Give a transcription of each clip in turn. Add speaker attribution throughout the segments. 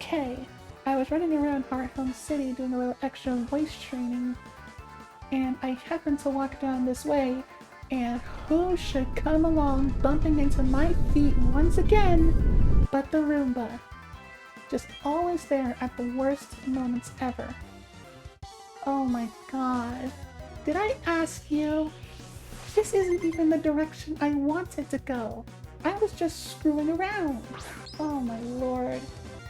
Speaker 1: Okay, I was running around Heart Home City doing a little extra voice training, and I happened to walk down this way, and who should come along bumping into my feet once again but the Roomba. Just always there at the worst moments ever. Oh my god. Did I ask you? This isn't even the direction I wanted to go. I was just screwing around. Oh my lord.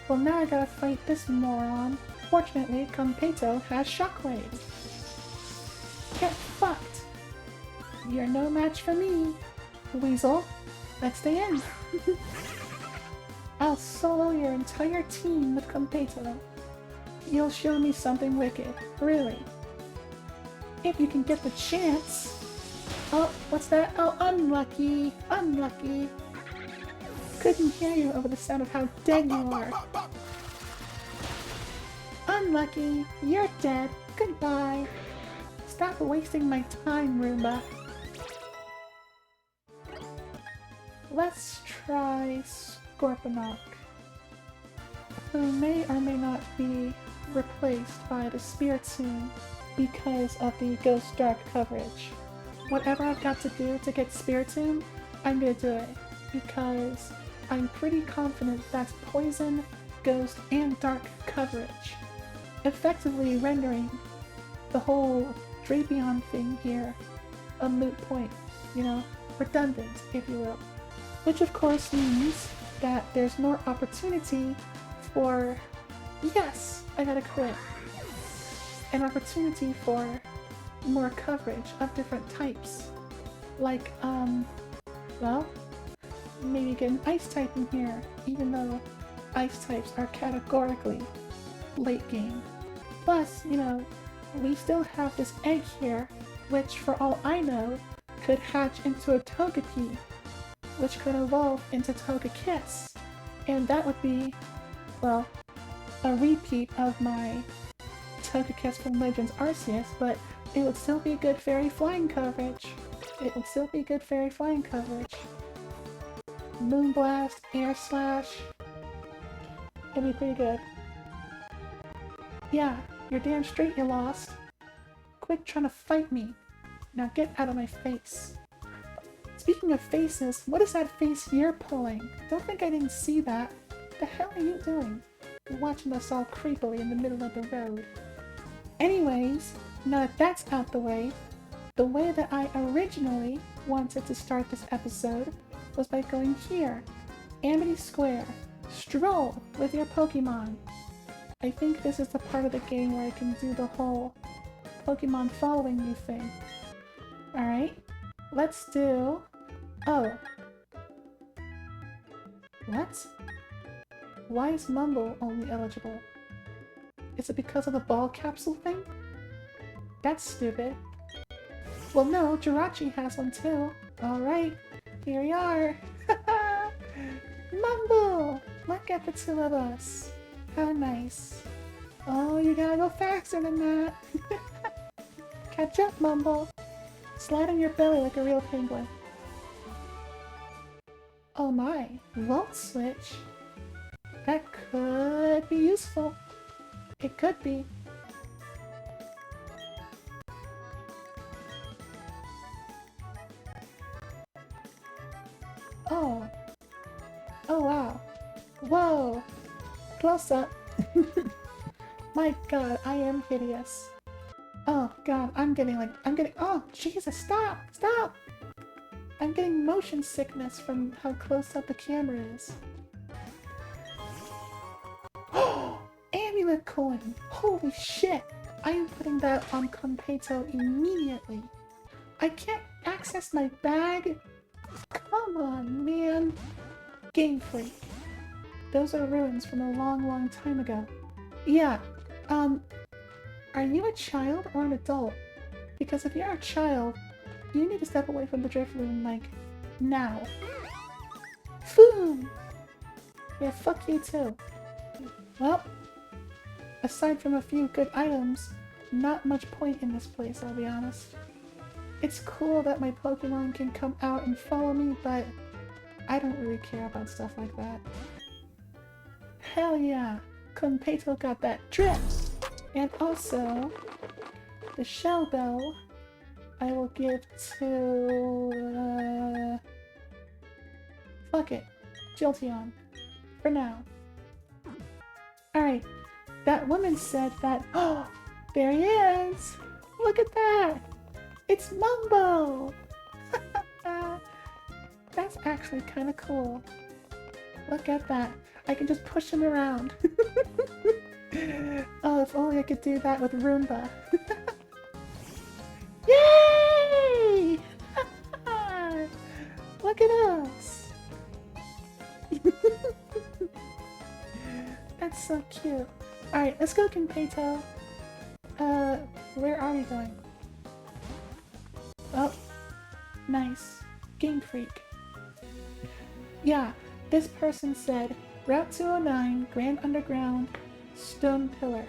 Speaker 1: Well, now I gotta fight this moron. Fortunately, Competo has Shockwave. Get fucked. You're no match for me. Weasel, let's stay in. I'll solo your entire team with Competo. You'll show me something wicked, really. If you can get the chance. Oh, what's that? Oh, unlucky. Unlucky. Couldn't hear you over the sound of how dead you are. Unlucky. You're dead. Goodbye. Stop wasting my time, Roomba. Let's try Scorponok, who may or may not be replaced by the Spiritomb because of the Ghost Dark coverage. Whatever I've got to do to get Spiritomb, I'm gonna do it, because I'm pretty confident that's Poison, Ghost, and Dark coverage, effectively rendering the whole Drapion thing here a moot point, you know, redundant, if you will. Which of course means that there's more opportunity for, yes, I gotta quit, an opportunity for more coverage of different types. Like, well, maybe get an ice type in here, even though ice types are categorically late game. Plus, you know, we still have this egg here, which for all I know, could hatch into a Togepi, which could evolve into Togekiss. And that would be, well, a repeat of my Togekiss from Legends Arceus, but it would still be good fairy flying coverage. It would still be good fairy flying coverage. Moonblast, Air Slash. It'd be pretty good. Yeah, you're damn straight you lost. Quit trying to fight me. Now get out of my face. Speaking of faces, what is that face you're pulling? Don't think I didn't see that. The hell are you doing? You're watching us all creepily in the middle of the road. Anyways, now that that's out the way that I originally wanted to start this episode was by going here, Amity Square, stroll with your Pokemon. I think this is the part of the game where I can do the whole Pokemon following you thing. Alright, let's do... Oh. What? Why is Mumble only eligible? Is it because of the ball capsule thing? That's stupid. Well no, Jirachi has one too. Alright, here we are. Mumble! Look at the two of us. How nice. Oh, you gotta go faster than that. Catch up, Mumble. Slide on your belly like a real penguin. Oh my, Volt Switch. That could be useful. It could be. Oh. Oh wow. Whoa. Close up. My god, I am hideous. Oh god, I'm getting, oh Jesus, stop! Stop! I'm getting motion sickness from how close up the camera is. Oh! Amulet coin! Holy shit! I am putting that on Competo immediately. I can't access my bag? Come on, man! Game Freak. Those are ruins from a long, long time ago. Yeah, are you a child or an adult? Because if you're a child, you need to step away from the Drifloon, like, now. Foom! Yeah, fuck you too. Well, aside from a few good items, not much point in this place, I'll be honest. It's cool that my Pokemon can come out and follow me, but I don't really care about stuff like that. Hell yeah! Kunpeito got that drip. And also, the shell bell I will give to... fuck it. Jolteon. For now. Alright. That woman said that... Oh! There he is! Look at that! It's Mumbo! That's actually kind of cool. Look at that. I can just push him around. Oh, if only I could do that with Roomba. Yay! Look at us! That's so cute. Alright, let's go, Kunpeito. Where are we going? Oh, nice. Game Freak. Yeah, this person said, Route 209, Grand Underground, Stone Pillar.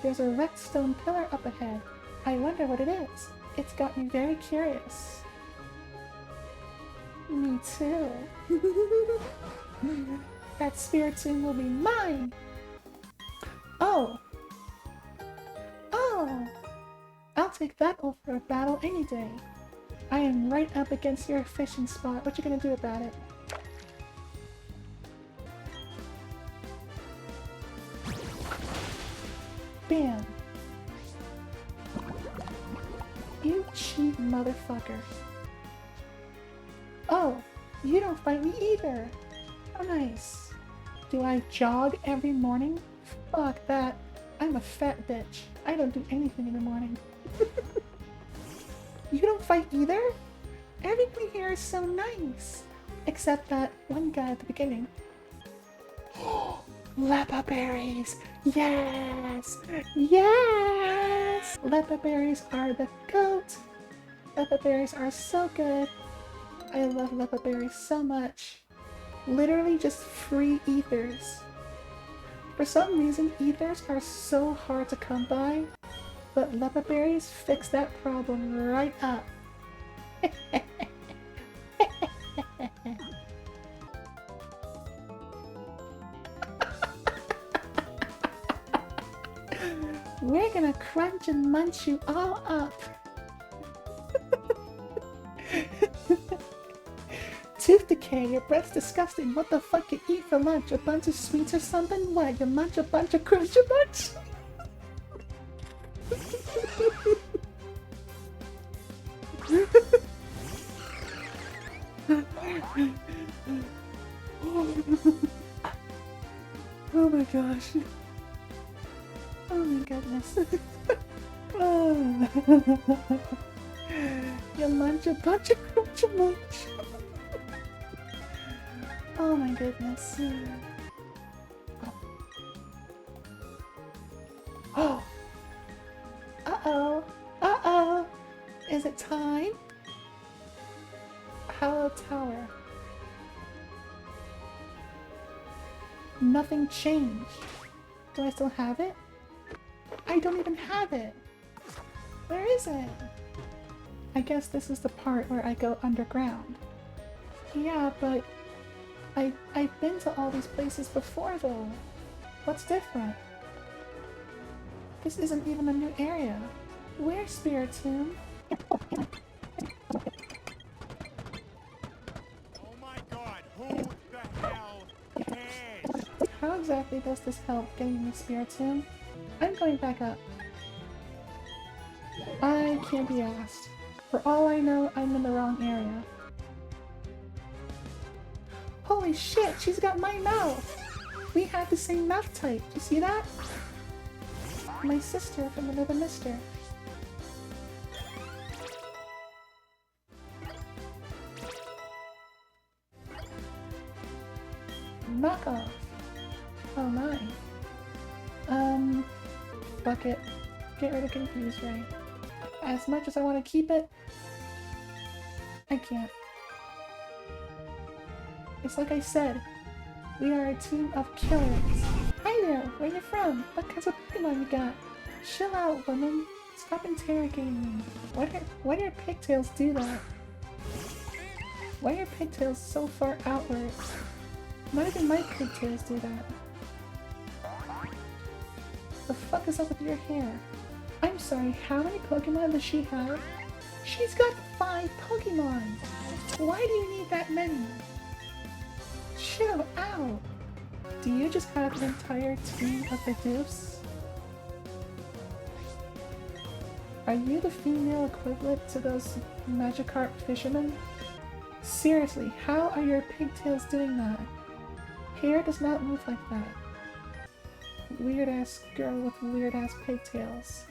Speaker 1: There's a wrecked stone pillar up ahead. I wonder what it is. It's got me very curious. Me too. That Spiritomb will be mine! Oh! Oh! I'll take that over a battle any day. I am right up against your fishing spot. What you gonna do about it? Bam! You cheap motherfucker. Oh, you don't fight me either. How nice. Do I jog every morning? Fuck that. I'm a fat bitch. I don't do anything in the morning. You don't fight either? Everybody here is so nice. Except that one guy at the beginning. Lepa berries! Yes! Yes! Lepa berries are the goat! Lepa berries are so good. I love Lepa berries so much. Literally just free ethers. For some reason, ethers are so hard to come by, but Lepa berries fix that problem right up. We're gonna crunch and munch you all up. Tooth decay, your breath's disgusting. What the fuck you eat for lunch? A bunch of sweets or something? What, you munch a bunch of crunch a bunch? Oh my gosh. Oh my goodness. Oh. You munch a bunch of crunch a munch. Oh my goodness. Oh! Uh-oh! Uh-oh! Is it time? Hollow Tower. Nothing changed. Do I still have it? I don't even have it! Where is it? I guess this is the part where I go underground. Yeah, but I've been to all these places before though. What's different? This isn't even a new area. Where's Spiritomb?
Speaker 2: Oh my god, who the hell cares?
Speaker 1: How exactly does this help getting me Spiritomb? I'm going back up. I can't be asked. For all I know, I'm in the wrong area. Holy shit, she's got my mouth! We have the same mouth type, you see that? My sister from another mister. Knock off. Oh my. Fuck it. Get rid of Confuse Ray. As much as I want to keep it, I can't. It's like I said, we are a team of killers. Hi there, where you from? What kinds of Pokemon you got? Chill out, woman. Stop interrogating me. Why do your pigtails do that? Why are your pigtails so far outwards? Not even my pigtails do that. The fuck is up with your hair? I'm sorry, how many Pokemon does she have? She's got 5 Pokemon! Why do you need that many? Chill out! Do you just have an entire team of the Deuce? Are you the female equivalent to those Magikarp fishermen? Seriously, how are your pigtails doing that? Hair does not move like that. Weird ass girl with weird ass pigtails.